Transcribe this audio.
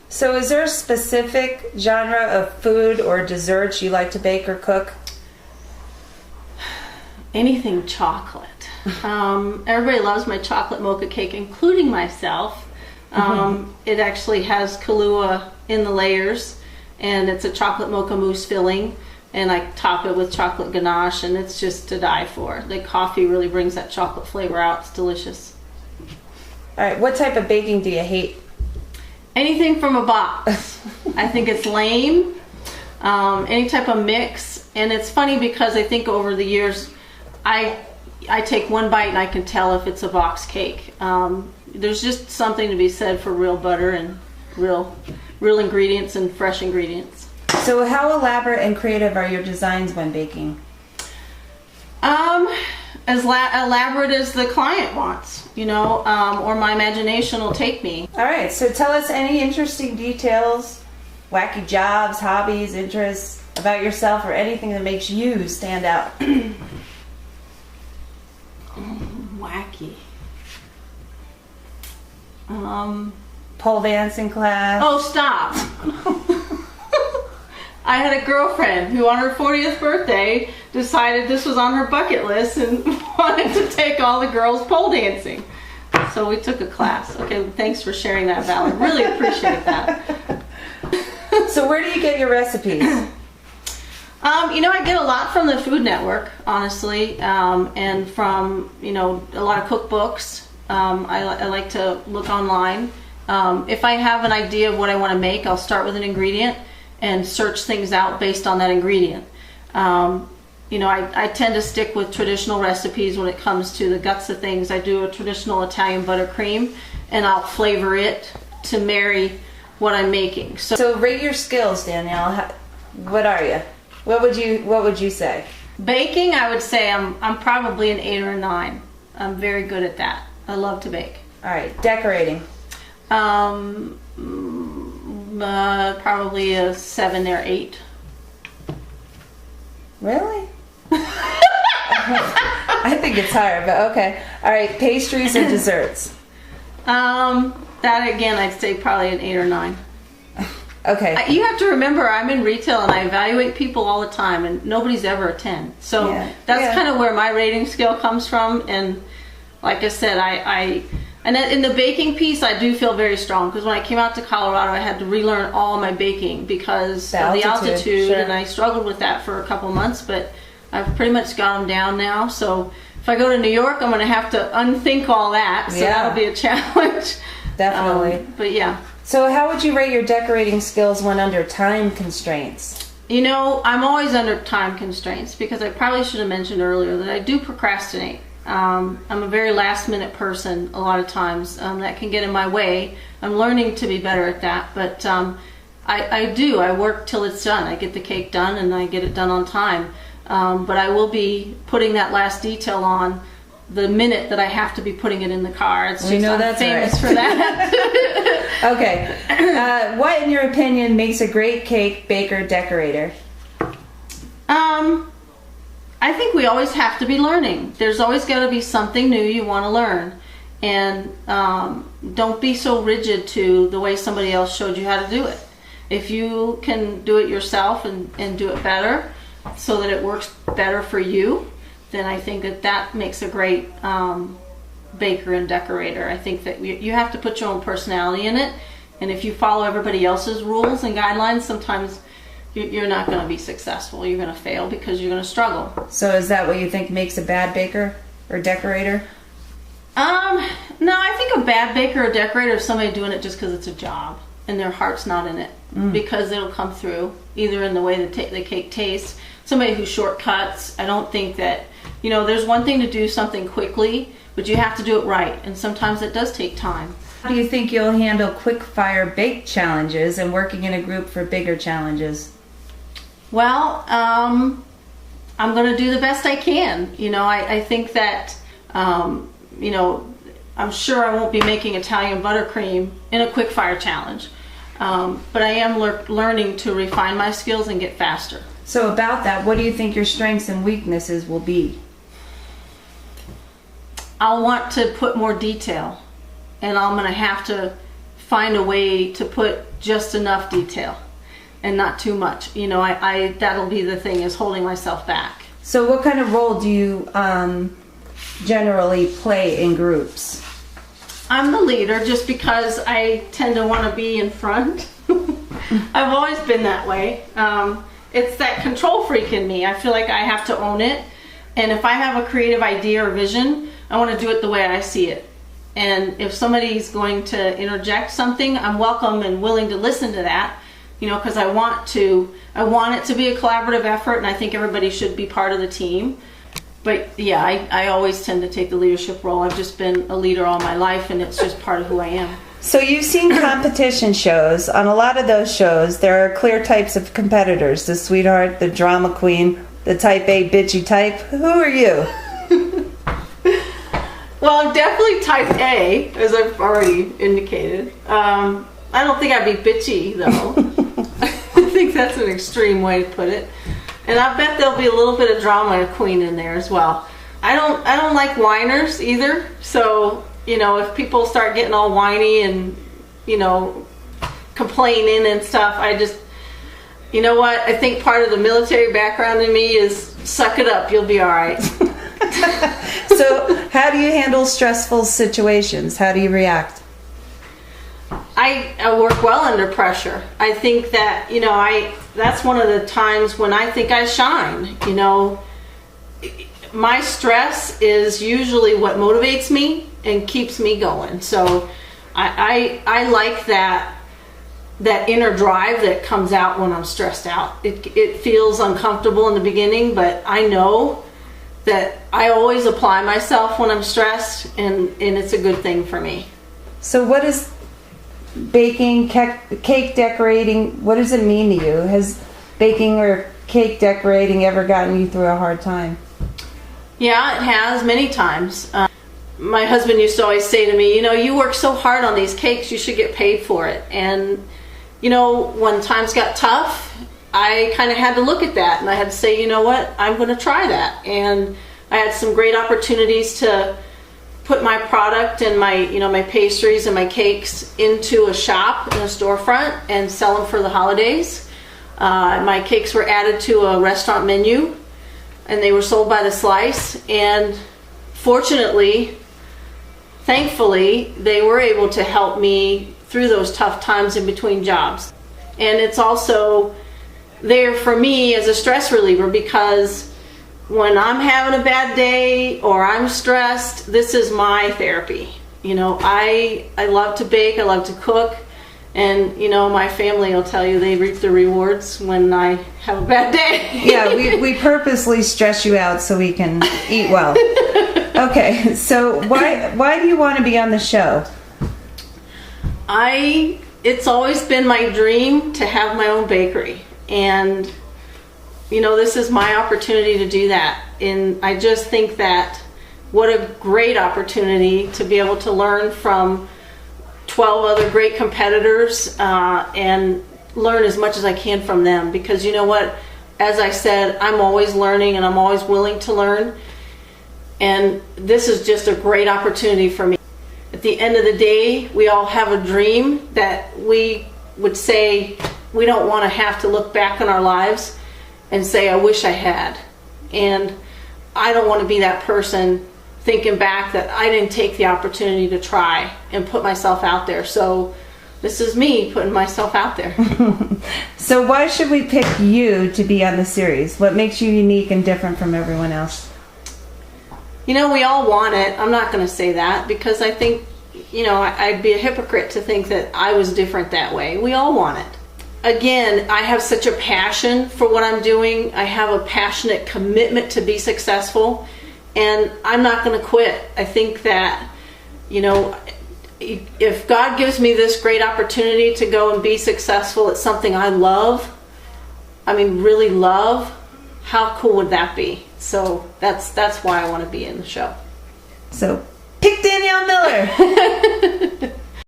So is there a specific genre of food or desserts you like to bake or cook? Anything chocolate. Everybody loves my chocolate mocha cake, including myself. It actually has Kahlua in the layers, and it's a chocolate mocha mousse filling, and I top it with chocolate ganache, and it's just to die for. The coffee really brings that chocolate flavor out. It's delicious. All right, what type of baking do you hate? Anything from a box. I think it's lame. Any type of mix. And it's funny because I think over the years, I take one bite and I can tell if it's a box cake. There's just something to be said for real butter and real ingredients and fresh ingredients. So how elaborate and creative are your designs when baking? As elaborate as the client wants, you know, or my imagination will take me. All right, so tell us any interesting details, wacky jobs, hobbies, interests about yourself, or anything that makes you stand out. Wacky. Pole dancing class. Oh, stop. I had a girlfriend who on her 40th birthday decided this was on her bucket list and wanted to take all the girls pole dancing. So we took a class. Okay, thanks for sharing that, Val. I really appreciate that. So where do you get your recipes? You know, I get a lot from the Food Network, honestly, and from, you know, a lot of cookbooks. I like to look online. If I have an idea of what I want to make, I'll start with an ingredient and search things out based on that ingredient. You know, I tend to stick with traditional recipes when it comes to the guts of things. I do a traditional Italian buttercream, and I'll flavor it to marry what I'm making. So rate your skills, Danielle. What are you? What would you say? Baking, I would say I'm probably an 8 or a 9. I'm very good at that. I love to bake. All right, decorating. Probably a 7 or 8. Really? I think it's higher, but okay. All right, pastries and desserts. That again, I'd say probably an 8 or 9. Okay. You have to remember, I'm in retail and I evaluate people all the time, and nobody's ever a 10. So that's kind of where my rating scale comes from. And like I said, and in the baking piece, I do feel very strong, because when I came out to Colorado, I had to relearn all my baking because of the altitude, and I struggled with that for a couple months, but I've pretty much got them down now. So if I go to New York, I'm going to have to unthink all that, so that'll be a challenge. Definitely. But yeah. So how would you rate your decorating skills when under time constraints? You know, I'm always under time constraints, because I probably should have mentioned earlier that I do procrastinate. I'm a very last minute person a lot of times. That can get in my way. I'm learning to be better at that, but I work till it's done. I get the cake done and I get it done on time. But I will be putting that last detail on the minute that I have to be putting it in the car. It's just, I'm famous for that. Okay. What, in your opinion, makes a great cake baker decorator? I think we always have to be learning. There's always got to be something new you want to learn. And don't be so rigid to the way somebody else showed you how to do it. If you can do it yourself and do it better so that it works better for you, then I think that makes a great baker and decorator. I think that you have to put your own personality in it. And if you follow everybody else's rules and guidelines, sometimes you're not going to be successful. You're going to fail because you're going to struggle. So is that what you think makes a bad baker or decorator? No, I think a bad baker or decorator is somebody doing it just because it's a job and their heart's not in it, because it'll come through either in the way the cake tastes. Somebody who shortcuts. I don't think that, you know, there's one thing to do something quickly, but you have to do it right, and sometimes it does take time. How do you think you'll handle quick fire bake challenges and working in a group for bigger challenges? Well, I'm going to do the best I can. You know, I think that, you know, I'm sure I won't be making Italian buttercream in a quick fire challenge, but I am learning to refine my skills and get faster. So about that, what do you think your strengths and weaknesses will be? I'll want to put more detail, and I'm going to have to find a way to put just enough detail and not too much. You know, I that'll be the thing, is holding myself back. So what kind of role do you generally play in groups? I'm the leader just because I tend to want to be in front. I've always been that way. It's that control freak in me. I feel like I have to own it. And if I have a creative idea or vision, I want to do it the way I see it. And if somebody's going to interject something, I'm welcome and willing to listen to that, you know, because I want it to be a collaborative effort, and I think everybody should be part of the team. But yeah, I always tend to take the leadership role. I've just been a leader all my life, and it's just part of who I am. So you've seen competition shows. On a lot of those shows, there are clear types of competitors: the sweetheart, the drama queen, the type A bitchy type. Who are you? Well, I'm definitely type A, as I've already indicated. I don't think I'd be bitchy, though. I think that's an extreme way to put it. And I bet there'll be a little bit of drama queen in there as well. I don't like whiners either. So, you know, if people start getting all whiny and, you know, complaining and stuff, I just, you know what? I think part of the military background in me is suck it up, you'll be all right. So how do you handle stressful situations? How do you react? I work well under pressure. I think that, you know, that's one of the times when I think I shine. You know, my stress is usually what motivates me and keeps me going. So I like that inner drive that comes out when I'm stressed out. It feels uncomfortable in the beginning, but I know that I always apply myself when I'm stressed, and it's a good thing for me. So what is baking, cake decorating, what does it mean to you? Has baking or cake decorating ever gotten you through a hard time? Yeah, it has, many times. My husband used to always say to me, you know, you work so hard on these cakes, you should get paid for it. And, you know, when times got tough, I kind of had to look at that, and I had to say, you know what, I'm going to try that. And I had some great opportunities to put my product and my pastries and my cakes into a shop in a storefront and sell them for the holidays. My cakes were added to a restaurant menu, and they were sold by the slice. And fortunately, thankfully, they were able to help me through those tough times in between jobs. And it's also there for me as a stress reliever, because when I'm having a bad day or I'm stressed, this is my therapy. You know, I love to bake, I love to cook, and, you know, my family will tell you they reap the rewards when I have a bad day. Yeah, we purposely stress you out so we can eat well. Okay, so why do you want to be on the show? It's always been my dream to have my own bakery, and you know, this is my opportunity to do that. And I just think that what a great opportunity to be able to learn from 12 other great competitors and learn as much as I can from them. Because you know what, as I said, I'm always learning and I'm always willing to learn. And this is just a great opportunity for me. At the end of the day, we all have a dream that we would say we don't want to have to look back on our lives and say, I wish I had. And I don't want to be that person thinking back that I didn't take the opportunity to try and put myself out there. So this is me putting myself out there. So why should we pick you to be on the series? What makes you unique and different from everyone else? You know, we all want it. I'm not going to say that, because I think, you know, I'd be a hypocrite to think that I was different that way. We all want it. Again, I have such a passion for what I'm doing. I have a passionate commitment to be successful, and I'm not going to quit. I think that, you know, if God gives me this great opportunity to go and be successful at something I love, I mean, really love, how cool would that be? So that's why I want to be in the show. So pick Danielle Miller.